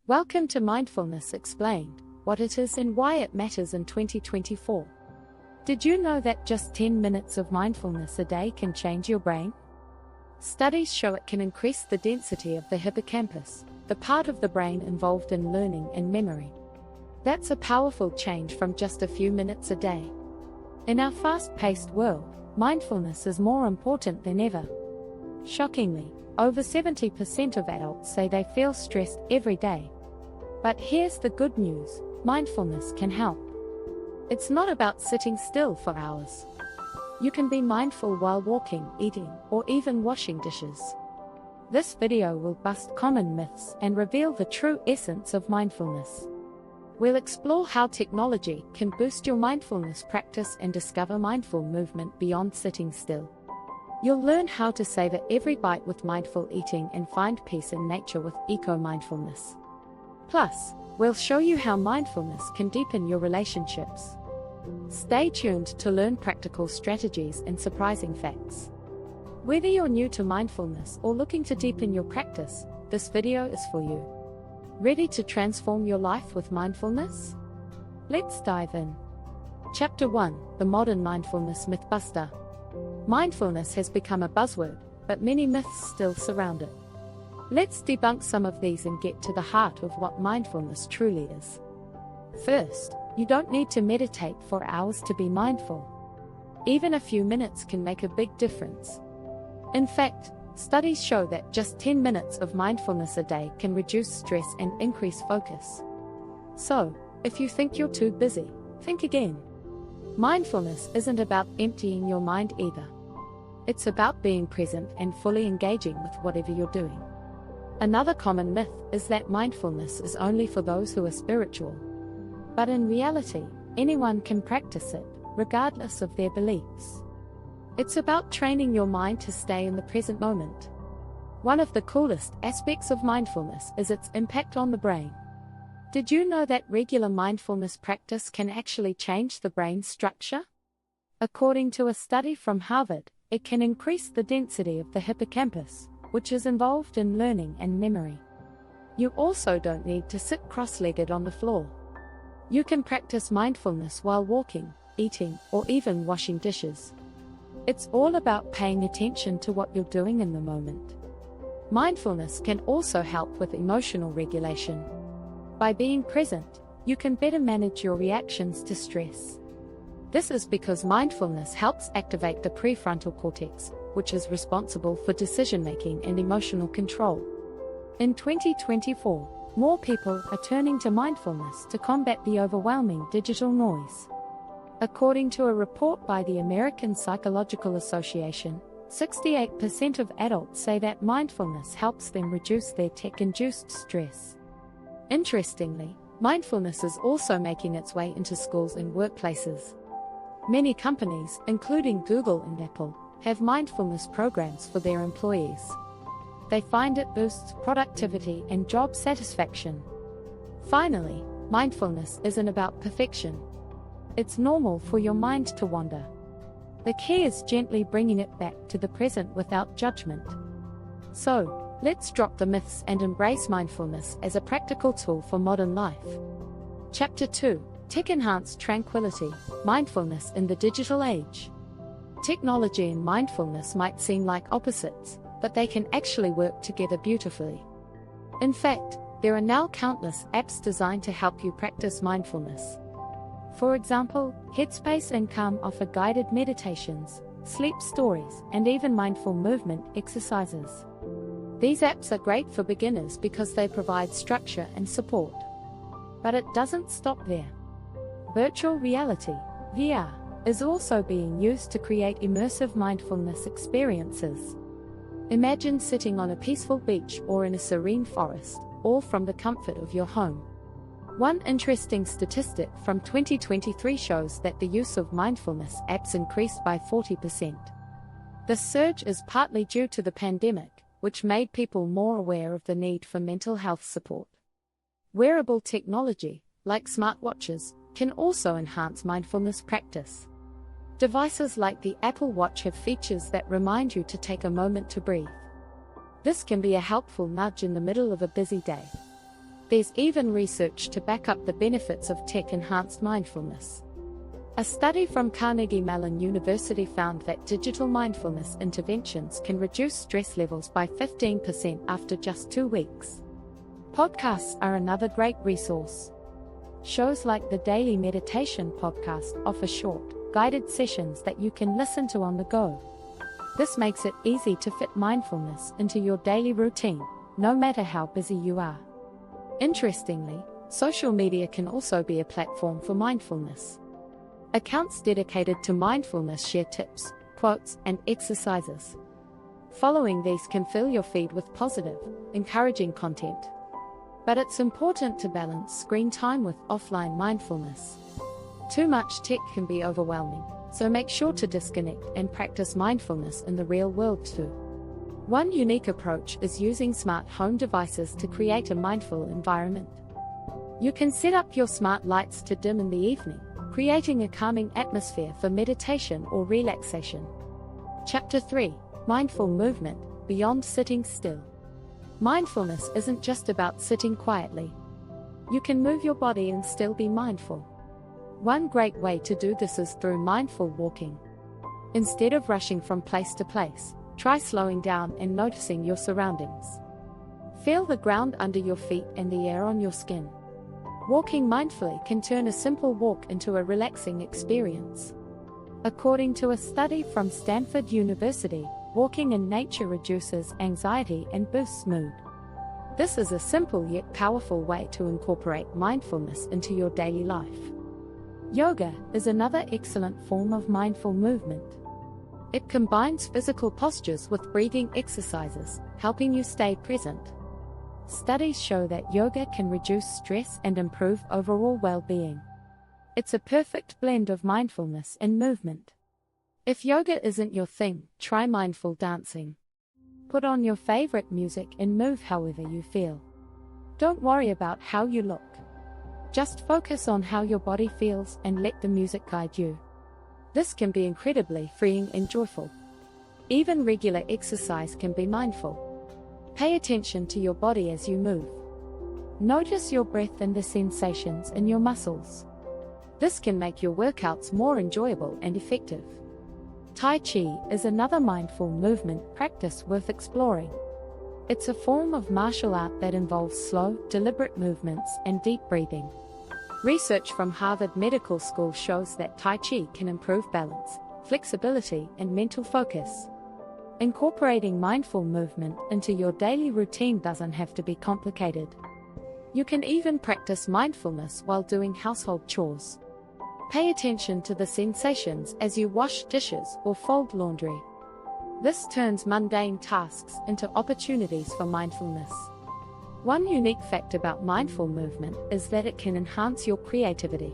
Welcome to Mindfulness Explained, what it is and why it matters in 2024. Did you know that just 10 minutes of mindfulness a day can change your brain? Studies show it can increase the density of the hippocampus, the part of the brain involved in learning and memory. That's a powerful change from just a few minutes a day. In our fast-paced world, mindfulness is more important than ever. Shockingly, over 70% of adults say they feel stressed every day. But here's the good news: mindfulness can help. It's not about sitting still for hours. You can be mindful while walking, eating, or even washing dishes. This video will bust common myths and reveal the true essence of mindfulness. We'll explore how technology can boost your mindfulness practice and discover mindful movement beyond sitting still. You'll learn how to savor every bite with mindful eating and find peace in nature with eco-mindfulness. Plus, we'll show you how mindfulness can deepen your relationships. Stay tuned to learn practical strategies and surprising facts. Whether you're new to mindfulness or looking to deepen your practice, this video is for you. Ready to transform your life with mindfulness? Let's dive in. Chapter 1: The Modern Mindfulness Mythbuster. Mindfulness has become a buzzword, but many myths still surround it. Let's debunk some of these and get to the heart of what mindfulness truly is. First, you don't need to meditate for hours to be mindful. Even a few minutes can make a big difference. In fact, studies show that just 10 minutes of mindfulness a day can reduce stress and increase focus. So, if you think you're too busy, think again. Mindfulness isn't about emptying your mind either. It's about being present and fully engaging with whatever you're doing. Another common myth is that mindfulness is only for those who are spiritual. But in reality, anyone can practice it, regardless of their beliefs. It's about training your mind to stay in the present moment. One of the coolest aspects of mindfulness is its impact on the brain. Did you know that regular mindfulness practice can actually change the brain's structure? According to a study from Harvard, it can increase the density of the hippocampus, which is involved in learning and memory. You also don't need to sit cross-legged on the floor. You can practice mindfulness while walking, eating, or even washing dishes. It's all about paying attention to what you're doing in the moment. Mindfulness can also help with emotional regulation. By being present, you can better manage your reactions to stress. This is because mindfulness helps activate the prefrontal cortex, which is responsible for decision-making and emotional control. In 2024, more people are turning to mindfulness to combat the overwhelming digital noise. According to a report by the American Psychological Association, 68% of adults say that mindfulness helps them reduce their tech-induced stress. Interestingly, mindfulness is also making its way into schools and workplaces. Many companies, including Google and Apple, have mindfulness programs for their employees. They find it boosts productivity and job satisfaction. Finally, mindfulness isn't about perfection. It's normal for your mind to wander. The key is gently bringing it back to the present without judgment. So, let's drop the myths and embrace mindfulness as a practical tool for modern life. Chapter 2: Tech-Enhanced Tranquility, Mindfulness in the Digital Age. Technology and mindfulness might seem like opposites, but they can actually work together beautifully. In fact, there are now countless apps designed to help you practice mindfulness. For example, Headspace and Calm offer guided meditations, sleep stories, and even mindful movement exercises. These apps are great for beginners because they provide structure and support. But it doesn't stop there. Virtual reality, VR, is also being used to create immersive mindfulness experiences. Imagine sitting on a peaceful beach or in a serene forest, all from the comfort of your home. One interesting statistic from 2023 shows that the use of mindfulness apps increased by 40%. The surge is partly due to the pandemic, which made people more aware of the need for mental health support. Wearable technology, like smartwatches, can also enhance mindfulness practice. Devices like the Apple Watch have features that remind you to take a moment to breathe. This can be a helpful nudge in the middle of a busy day. There's even research to back up the benefits of tech-enhanced mindfulness. A study from Carnegie Mellon University found that digital mindfulness interventions can reduce stress levels by 15% after just 2 weeks. Podcasts are another great resource. Shows like the Daily Meditation podcast offer short, guided sessions that you can listen to on the go. This makes it easy to fit mindfulness into your daily routine, no matter how busy you are. Interestingly, social media can also be a platform for mindfulness. Accounts dedicated to mindfulness share tips, quotes, and exercises. Following these can fill your feed with positive, encouraging content. But it's important to balance screen time with offline mindfulness. Too much tech can be overwhelming, so make sure to disconnect and practice mindfulness in the real world too. One unique approach is using smart home devices to create a mindful environment. You can set up your smart lights to dim in the evening, creating a calming atmosphere for meditation or relaxation. Chapter 3: Mindful Movement, Beyond Sitting Still. Mindfulness isn't just about sitting quietly. You can move your body and still be mindful. One great way to do this is through mindful walking. Instead of rushing from place to place, try slowing down and noticing your surroundings. Feel the ground under your feet and the air on your skin. Walking mindfully can turn a simple walk into a relaxing experience. According to a study from Stanford University, walking in nature reduces anxiety and boosts mood. This is a simple yet powerful way to incorporate mindfulness into your daily life. Yoga is another excellent form of mindful movement. It combines physical postures with breathing exercises, helping you stay present. Studies show that yoga can reduce stress and improve overall well-being. It's a perfect blend of mindfulness and movement. If yoga isn't your thing, try mindful dancing. Put on your favorite music and move however you feel. Don't worry about how you look. Just focus on how your body feels and let the music guide you. This can be incredibly freeing and joyful. Even regular exercise can be mindful. Pay attention to your body as you move. Notice your breath and the sensations in your muscles. This can make your workouts more enjoyable and effective. Tai Chi is another mindful movement practice worth exploring. It's a form of martial art that involves slow, deliberate movements and deep breathing. Research from Harvard Medical School shows that Tai Chi can improve balance, flexibility, and mental focus. Incorporating mindful movement into your daily routine doesn't have to be complicated. You can even practice mindfulness while doing household chores. Pay attention to the sensations as you wash dishes or fold laundry. This turns mundane tasks into opportunities for mindfulness. One unique fact about mindful movement is that it can enhance your creativity.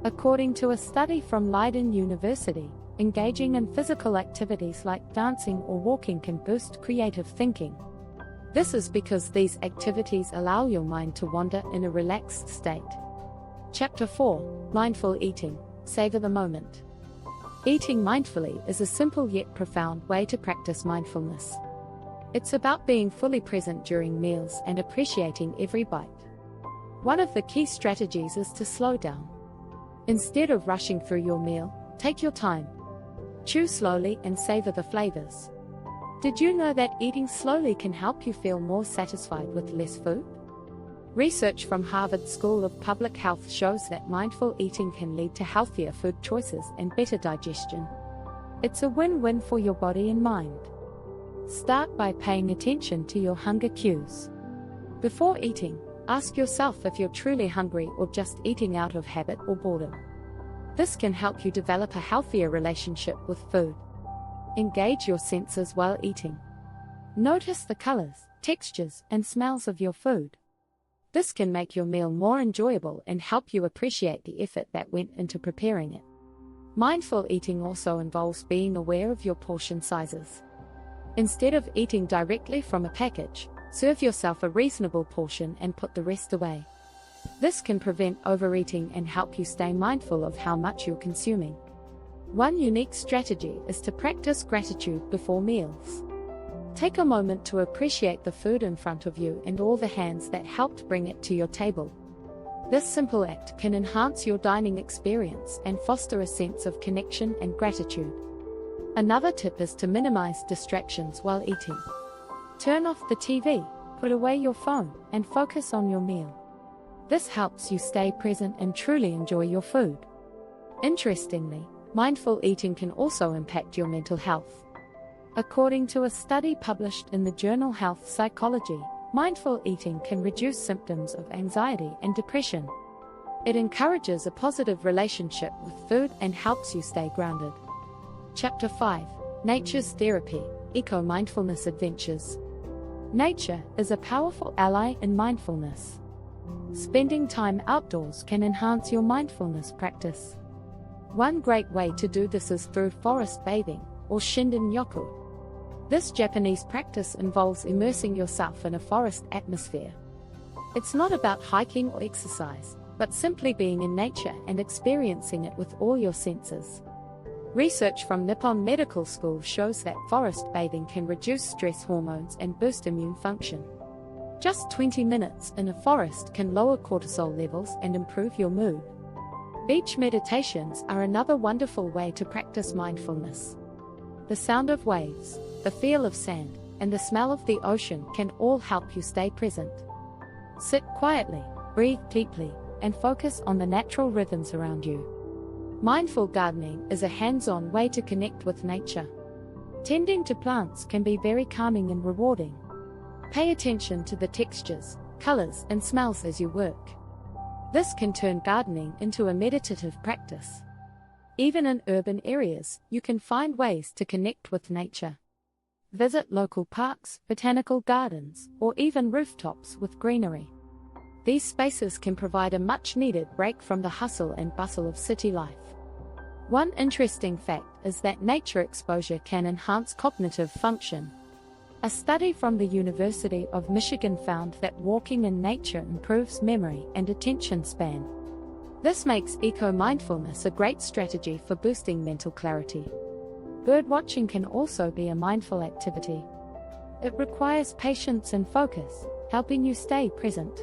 According to a study from Leiden University, engaging in physical activities like dancing or walking can boost creative thinking. This is because these activities allow your mind to wander in a relaxed state. Chapter 4: Mindful Eating, Savor the Moment. Eating mindfully is a simple yet profound way to practice mindfulness. It's about being fully present during meals and appreciating every bite. One of the key strategies is to slow down. Instead of rushing through your meal, take your time. Chew slowly and savor the flavors. Did you know that eating slowly can help you feel more satisfied with less food? Research from Harvard School of Public Health shows that mindful eating can lead to healthier food choices and better digestion. It's a win-win for your body and mind. Start by paying attention to your hunger cues. Before eating, ask yourself if you're truly hungry or just eating out of habit or boredom. This can help you develop a healthier relationship with food. Engage your senses while eating. Notice the colors, textures, and smells of your food. This can make your meal more enjoyable and help you appreciate the effort that went into preparing it. Mindful eating also involves being aware of your portion sizes. Instead of eating directly from a package, serve yourself a reasonable portion and put the rest away. This can prevent overeating and help you stay mindful of how much you're consuming. One unique strategy is to practice gratitude before meals. Take a moment to appreciate the food in front of you and all the hands that helped bring it to your table. This simple act can enhance your dining experience and foster a sense of connection and gratitude. Another tip is to minimize distractions while eating. Turn off the TV, put away your phone, and focus on your meal. This helps you stay present and truly enjoy your food. Interestingly, mindful eating can also impact your mental health. According to a study published in the journal Health Psychology, mindful eating can reduce symptoms of anxiety and depression. It encourages a positive relationship with food and helps you stay grounded. Chapter 5: Nature's Therapy, Eco-Mindfulness Adventures. Nature is a powerful ally in mindfulness. Spending time outdoors can enhance your mindfulness practice. One great way to do this is through forest bathing, or Shinden-yoku. This Japanese practice involves immersing yourself in a forest atmosphere. It's not about hiking or exercise, but simply being in nature and experiencing it with all your senses. Research from Nippon Medical School shows that forest bathing can reduce stress hormones and boost immune function. Just 20 minutes in a forest can lower cortisol levels and improve your mood. Beach meditations are another wonderful way to practice mindfulness. The sound of waves, the feel of sand, and the smell of the ocean can all help you stay present. Sit quietly, breathe deeply, and focus on the natural rhythms around you. Mindful gardening is a hands-on way to connect with nature. Tending to plants can be very calming and rewarding. Pay attention to the textures, colors, and smells as you work. This can turn gardening into a meditative practice. Even in urban areas, you can find ways to connect with nature. Visit local parks, botanical gardens, or even rooftops with greenery. These spaces can provide a much-needed break from the hustle and bustle of city life. One interesting fact is that nature exposure can enhance cognitive function. A study from the University of Michigan found that walking in nature improves memory and attention span. This makes eco-mindfulness a great strategy for boosting mental clarity. Birdwatching can also be a mindful activity. It requires patience and focus, helping you stay present.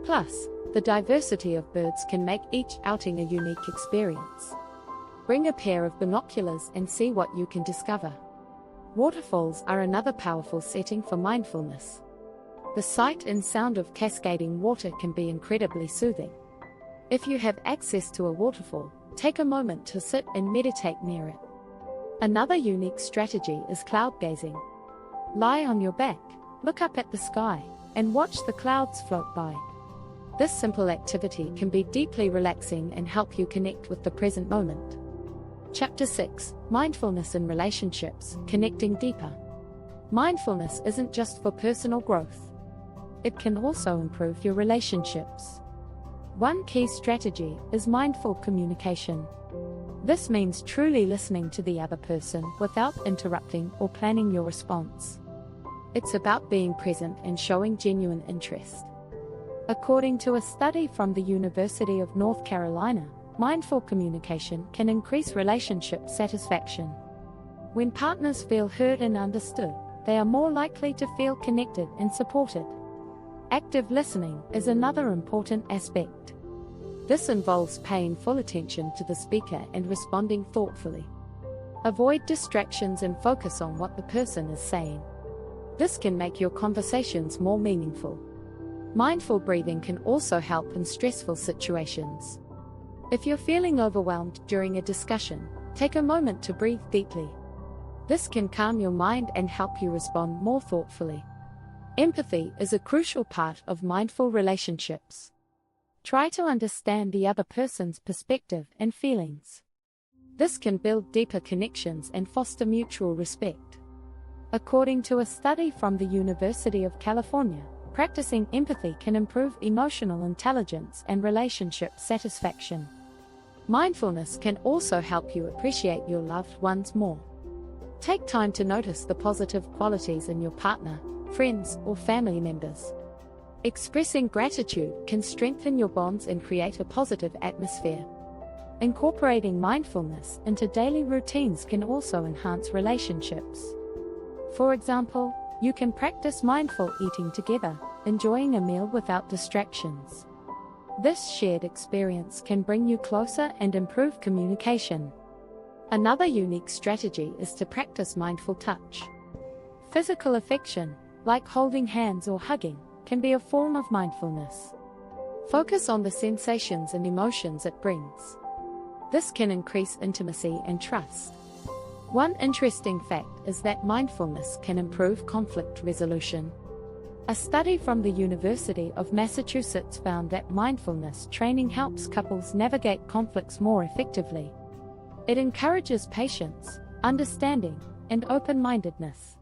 Plus, the diversity of birds can make each outing a unique experience. Bring a pair of binoculars and see what you can discover. Waterfalls are another powerful setting for mindfulness. The sight and sound of cascading water can be incredibly soothing. If you have access to a waterfall, take a moment to sit and meditate near it. Another unique strategy is cloud gazing. Lie on your back, look up at the sky, and watch the clouds float by. This simple activity can be deeply relaxing and help you connect with the present moment. Chapter 6: Mindfulness in Relationships, Connecting Deeper. Mindfulness isn't just for personal growth. It can also improve your relationships. One key strategy is mindful communication. This means truly listening to the other person without interrupting or planning your response. It's about being present and showing genuine interest. According to a study from the University of North Carolina, mindful communication can increase relationship satisfaction. When partners feel heard and understood, they are more likely to feel connected and supported. Active listening is another important aspect. This involves paying full attention to the speaker and responding thoughtfully. Avoid distractions and focus on what the person is saying. This can make your conversations more meaningful. Mindful breathing can also help in stressful situations. If you're feeling overwhelmed during a discussion, take a moment to breathe deeply. This can calm your mind and help you respond more thoughtfully. Empathy is a crucial part of mindful relationships. Try to understand the other person's perspective and feelings. This can build deeper connections and foster mutual respect. According to a study from the University of California, practicing empathy can improve emotional intelligence and relationship satisfaction. Mindfulness can also help you appreciate your loved ones more. Take time to notice the positive qualities in your partner, friends, or family members. Expressing gratitude can strengthen your bonds and create a positive atmosphere. Incorporating mindfulness into daily routines can also enhance relationships. For example, you can practice mindful eating together, enjoying a meal without distractions. This shared experience can bring you closer and improve communication. Another unique strategy is to practice mindful touch. Physical affection, like holding hands or hugging, can be a form of mindfulness. Focus on the sensations and emotions it brings. This can increase intimacy and trust. One interesting fact is that mindfulness can improve conflict resolution. A study from the University of Massachusetts found that mindfulness training helps couples navigate conflicts more effectively. It encourages patience, understanding, and open-mindedness.